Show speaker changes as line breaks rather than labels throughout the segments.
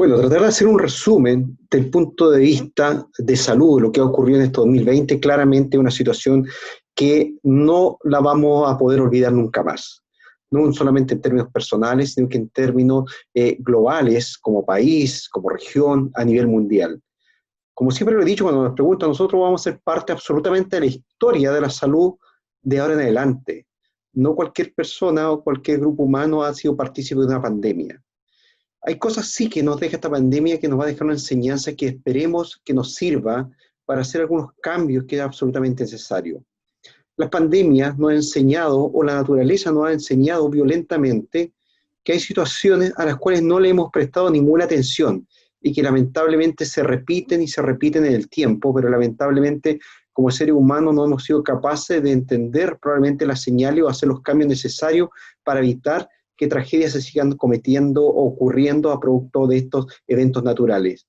Bueno, tratar de hacer un resumen del punto de vista de salud, lo que ha ocurrido en este 2020, claramente una situación que no la vamos a poder olvidar nunca más. No solamente en términos personales, sino que en términos globales, como país, como región, a nivel mundial. Como siempre lo he dicho cuando nos preguntan, nosotros vamos a ser parte absolutamente de la historia de la salud de ahora en adelante. No cualquier persona o cualquier grupo humano ha sido partícipe de una pandemia. Hay cosas sí que nos deja esta pandemia, que nos va a dejar una enseñanza que esperemos que nos sirva para hacer algunos cambios que es absolutamente necesario. Las pandemias nos han enseñado, o la naturaleza nos ha enseñado violentamente, que hay situaciones a las cuales no le hemos prestado ninguna atención y que lamentablemente se repiten y se repiten en el tiempo, pero lamentablemente como seres humanos no hemos sido capaces de entender probablemente las señales o hacer los cambios necesarios para evitar que tragedias se sigan cometiendo o ocurriendo a producto de estos eventos naturales.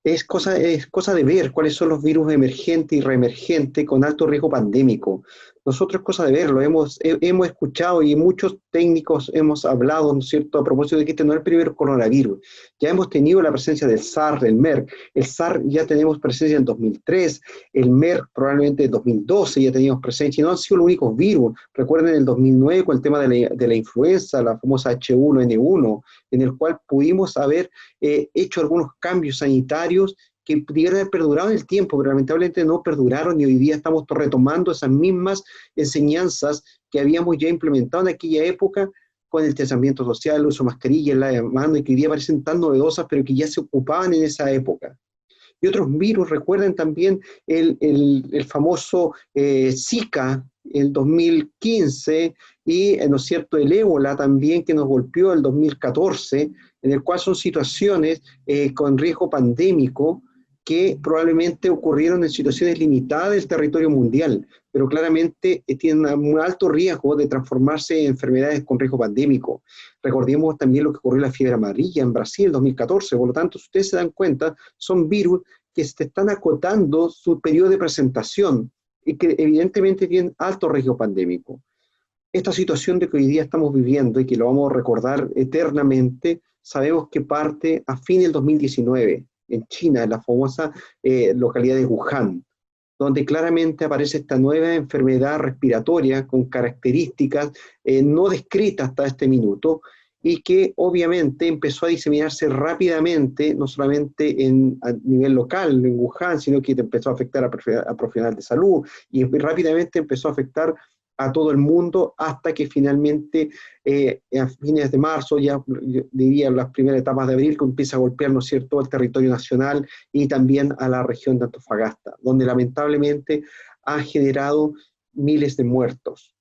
Es cosa de ver cuáles son los virus emergentes y reemergentes con alto riesgo pandémico. Nosotros es cosa de verlo, hemos escuchado y muchos técnicos hemos hablado, ¿no es cierto?, a propósito de que este no es el primer coronavirus. Ya hemos tenido la presencia del SARS, del MERS. El SARS ya tenemos presencia en 2003, el MERS probablemente en 2012 ya teníamos presencia, y no han sido los únicos virus. Recuerden el 2009 con el tema de la influenza, la famosa H1N1, en el cual pudimos haber hecho algunos cambios sanitarios que pudieran haber perdurado en el tiempo, pero lamentablemente no perduraron y hoy día estamos retomando esas mismas enseñanzas que habíamos ya implementado en aquella época con el distanciamiento social, el uso de mascarillas, la de mano, y que hoy día parecen tan novedosas, pero que ya se ocupaban en esa época. Y otros virus, recuerden también el famoso Zika, el 2015, y, ¿no es cierto?, el ébola también que nos golpeó el 2014, en el cual son situaciones con riesgo pandémico que probablemente ocurrieron en situaciones limitadas del territorio mundial, pero claramente tienen un alto riesgo de transformarse en enfermedades con riesgo pandémico. Recordemos también lo que ocurrió en la fiebre amarilla en Brasil en 2014, por lo tanto, si ustedes se dan cuenta, son virus que se están acotando su periodo de presentación y que evidentemente tienen alto riesgo pandémico. Esta situación de que hoy día estamos viviendo y que lo vamos a recordar eternamente, sabemos que parte a fin del 2019 en China, en la famosa localidad de Wuhan, donde claramente aparece esta nueva enfermedad respiratoria con características no descritas hasta este minuto y que obviamente empezó a diseminarse rápidamente, no solamente a nivel local, en Wuhan, sino que empezó a afectar a profesionales de salud y rápidamente empezó a afectar a todo el mundo hasta que finalmente a fines de marzo, ya diría las primeras etapas de abril, que empieza a golpear, ¿no es cierto?, el territorio nacional y también a la región de Antofagasta, donde lamentablemente ha generado miles de muertos.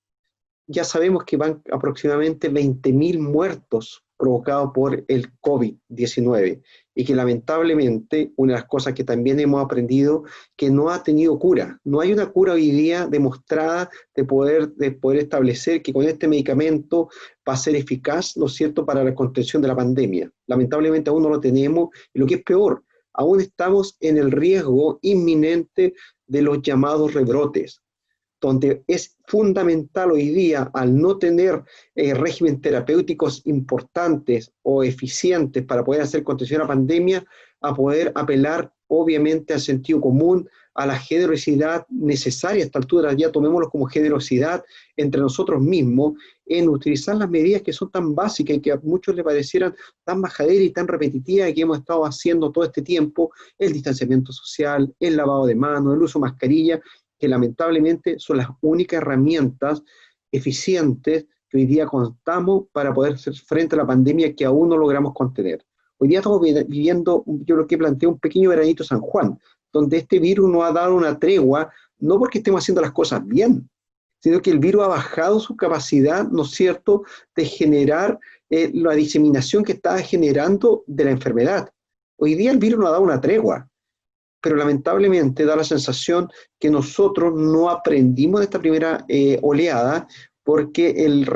Ya sabemos que van aproximadamente 20.000 muertos provocados por el COVID-19 y que lamentablemente una de las cosas que también hemos aprendido que no ha tenido cura. No hay una cura hoy día demostrada de poder establecer que con este medicamento va a ser eficaz, ¿no es cierto?, para la contención de la pandemia. Lamentablemente aún no lo tenemos y lo que es peor, aún estamos en el riesgo inminente de los llamados rebrotes, donde es fundamental hoy día, al no tener régimen terapéuticos importantes o eficientes para poder hacer contención a la pandemia, a poder apelar obviamente al sentido común, a la generosidad necesaria a esta altura, ya tomémoslo como generosidad entre nosotros mismos, en utilizar las medidas que son tan básicas y que a muchos les parecieran tan majaderas y tan repetitivas que hemos estado haciendo todo este tiempo: el distanciamiento social, el lavado de manos, el uso de mascarilla, que lamentablemente son las únicas herramientas eficientes que hoy día contamos para poder hacer frente a la pandemia que aún no logramos contener. Hoy día estamos viviendo, yo lo que planteé, un pequeño veranito San Juan, donde este virus nos ha dado una tregua, no porque estemos haciendo las cosas bien, sino que el virus ha bajado su capacidad, ¿no es cierto?, de generar la diseminación que estaba generando de la enfermedad. Hoy día el virus nos ha dado una tregua, pero lamentablemente da la sensación que nosotros no aprendimos de esta primera oleada, porque el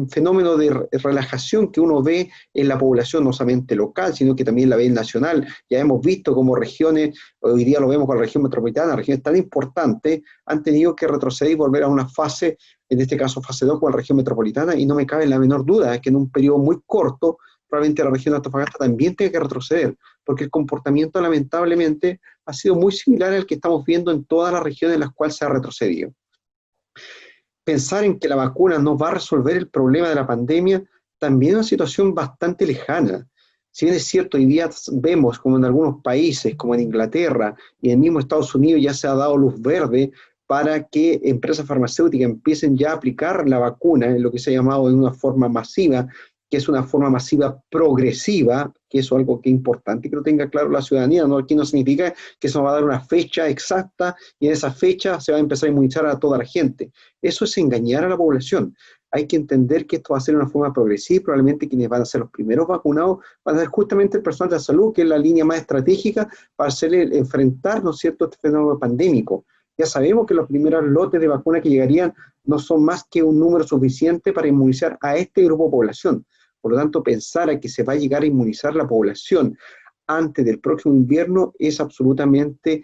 fenómeno de relajación que uno ve en la población, no solamente local, sino que también la ve nacional, ya hemos visto cómo regiones, hoy día lo vemos con la región metropolitana, regiones tan importantes, han tenido que retroceder y volver a una fase, en este caso fase 2 con la región metropolitana, y no me cabe la menor duda que en un periodo muy corto probablemente la región de Antofagasta también tenga que retroceder, porque el comportamiento lamentablemente ha sido muy similar al que estamos viendo en todas las regiones en las cuales se ha retrocedido. Pensar en que la vacuna no va a resolver el problema de la pandemia también es una situación bastante lejana. Si bien es cierto, hoy día vemos como en algunos países, como en Inglaterra y en el mismo Estados Unidos, ya se ha dado luz verde para que empresas farmacéuticas empiecen ya a aplicar la vacuna en lo que se ha llamado de una forma masiva, que es una forma masiva progresiva, que eso es algo que es importante que lo tenga claro la ciudadanía, ¿no? Aquí no significa que eso va a dar una fecha exacta y en esa fecha se va a empezar a inmunizar a toda la gente. Eso es engañar a la población. Hay que entender que esto va a ser de una forma progresiva y probablemente quienes van a ser los primeros vacunados van a ser justamente el personal de la salud, que es la línea más estratégica para hacerle enfrentar, ¿no es cierto?, este fenómeno pandémico. Ya sabemos que los primeros lotes de vacunas que llegarían no son más que un número suficiente para inmunizar a este grupo de población. Por lo tanto, pensar a que se va a llegar a inmunizar la población antes del próximo invierno es absolutamente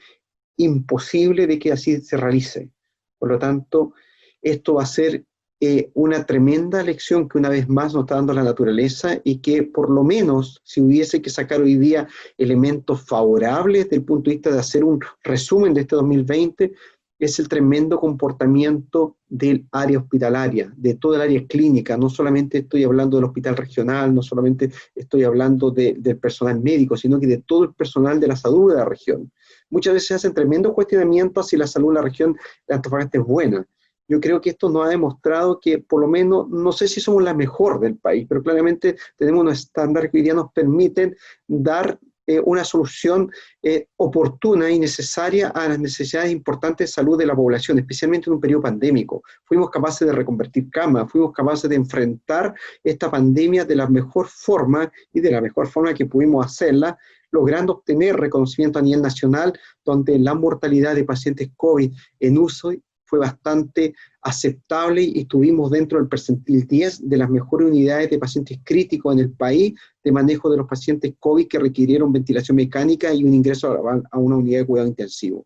imposible de que así se realice. Por lo tanto, esto va a ser una tremenda lección que una vez más nos está dando la naturaleza y que por lo menos si hubiese que sacar hoy día elementos favorables desde el punto de vista de hacer un resumen de este 2020, es el tremendo comportamiento del área hospitalaria, de toda el área clínica. No solamente estoy hablando del hospital regional, no solamente estoy hablando del personal médico, sino que de todo el personal de la salud de la región. Muchas veces se hacen tremendos cuestionamientos si la salud de la región de Antofagasta es buena. Yo creo que esto nos ha demostrado que por lo menos, no sé si somos la mejor del país, pero claramente tenemos unos estándares que hoy día nos permiten dar una solución oportuna y necesaria a las necesidades importantes de salud de la población, especialmente en un periodo pandémico. Fuimos capaces de reconvertir camas, fuimos capaces de enfrentar esta pandemia de la mejor forma y de la mejor forma que pudimos hacerla, logrando obtener reconocimiento a nivel nacional, donde la mortalidad de pacientes COVID en uso fue bastante aceptable y estuvimos dentro del percentil 10 de las mejores unidades de pacientes críticos en el país de manejo de los pacientes COVID que requirieron ventilación mecánica y un ingreso a una unidad de cuidado intensivo.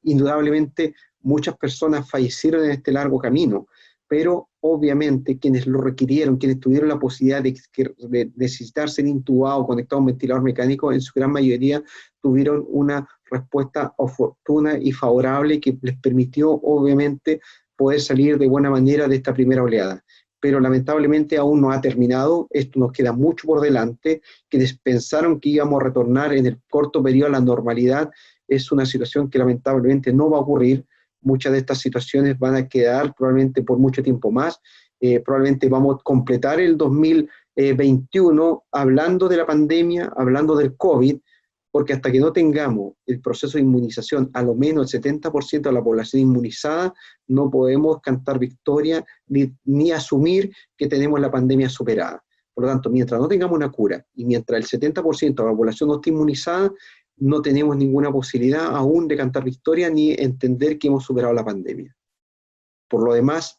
Indudablemente, muchas personas fallecieron en este largo camino, pero obviamente quienes lo requirieron, quienes tuvieron la posibilidad de necesitar ser intubados, conectados a un ventilador mecánico, en su gran mayoría tuvieron una respuesta oportuna y favorable que les permitió obviamente poder salir de buena manera de esta primera oleada. Pero lamentablemente aún no ha terminado, esto nos queda mucho por delante, quienes pensaron que íbamos a retornar en el corto periodo a la normalidad, es una situación que lamentablemente no va a ocurrir. Muchas de estas situaciones van a quedar probablemente por mucho tiempo más, probablemente vamos a completar el 2021 hablando de la pandemia, hablando del COVID, porque hasta que no tengamos el proceso de inmunización, a lo menos el 70% de la población inmunizada, no podemos cantar victoria ni asumir que tenemos la pandemia superada. Por lo tanto, mientras no tengamos una cura y mientras el 70% de la población no esté inmunizada, no tenemos ninguna posibilidad aún de cantar victoria ni entender que hemos superado la pandemia. Por lo demás,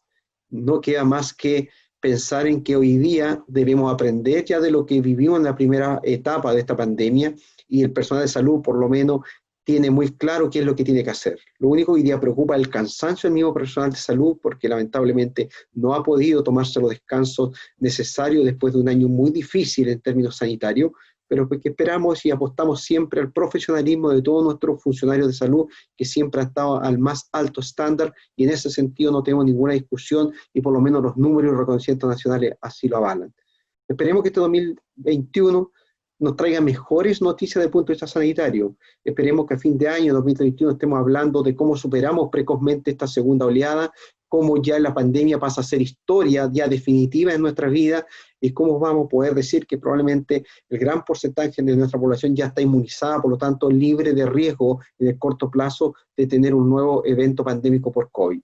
no queda más que pensar en que hoy día debemos aprender ya de lo que vivimos en la primera etapa de esta pandemia y el personal de salud por lo menos tiene muy claro qué es lo que tiene que hacer. Lo único que hoy día preocupa es el cansancio del mismo personal de salud porque lamentablemente no ha podido tomarse los descansos necesarios después de un año muy difícil en términos sanitarios, pero porque esperamos y apostamos siempre al profesionalismo de todos nuestros funcionarios de salud, que siempre han estado al más alto estándar, y en ese sentido no tenemos ninguna discusión, y por lo menos los números y reconocimientos nacionales así lo avalan. Esperemos que este 2021 nos traiga mejores noticias desde el punto de vista sanitario. Esperemos que a fin de año 2021 estemos hablando de cómo superamos precozmente esta segunda oleada, cómo ya la pandemia pasa a ser historia ya definitiva en nuestra vida y cómo vamos a poder decir que probablemente el gran porcentaje de nuestra población ya está inmunizada, por lo tanto libre de riesgo en el corto plazo de tener un nuevo evento pandémico por COVID.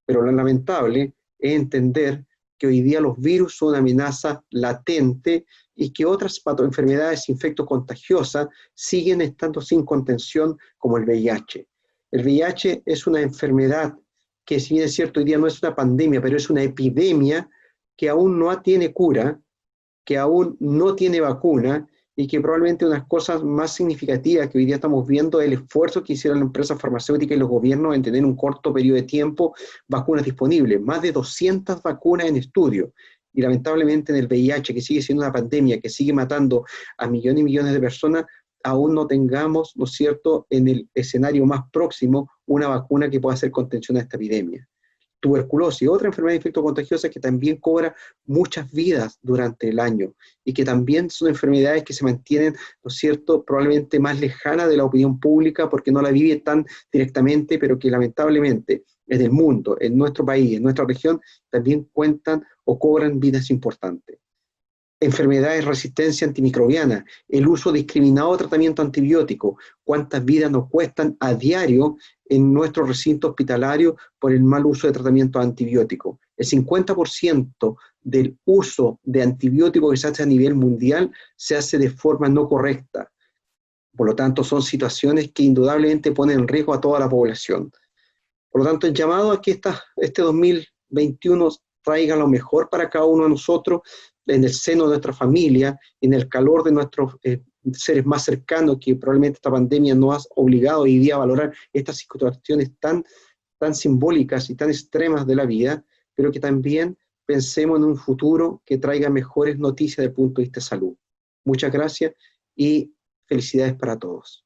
Pero lo lamentable es entender que hoy día los virus son una amenaza latente y que otras enfermedades infectocontagiosas siguen estando sin contención como el VIH. El VIH es una enfermedad que si bien es cierto hoy día no es una pandemia, pero es una epidemia que aún no tiene cura, que aún no tiene vacuna y que probablemente una de las cosas más significativas que hoy día estamos viendo es el esfuerzo que hicieron las empresas farmacéuticas y los gobiernos en tener en un corto periodo de tiempo vacunas disponibles, más de 200 vacunas en estudio. y lamentablemente en el VIH, que sigue siendo una pandemia, que sigue matando a millones y millones de personas, aún no tengamos, ¿no es cierto?, en el escenario más próximo una vacuna que pueda hacer contención a esta epidemia. Tuberculosis, otra enfermedad infectocontagiosa que también cobra muchas vidas durante el año y que también son enfermedades que se mantienen, ¿no es cierto?, probablemente más lejanas de la opinión pública porque no la vive tan directamente, pero que lamentablemente en el mundo, en nuestro país, en nuestra región, también cuentan o cobran vidas importantes. Enfermedades, resistencia antimicrobiana, el uso discriminado de tratamiento antibiótico, cuántas vidas nos cuestan a diario en nuestro recinto hospitalario por el mal uso de tratamiento antibiótico. El 50% del uso de antibióticos que se hace a nivel mundial se hace de forma no correcta. Por lo tanto, son situaciones que indudablemente ponen en riesgo a toda la población. Por lo tanto, el llamado a que este 2021 traiga lo mejor para cada uno de nosotros, en el seno de nuestra familia, en el calor de nuestros seres más cercanos, que probablemente esta pandemia nos ha obligado hoy día a valorar estas situaciones tan simbólicas y tan extremas de la vida, pero que también pensemos en un futuro que traiga mejores noticias desde el punto de vista de salud. Muchas gracias y felicidades para todos.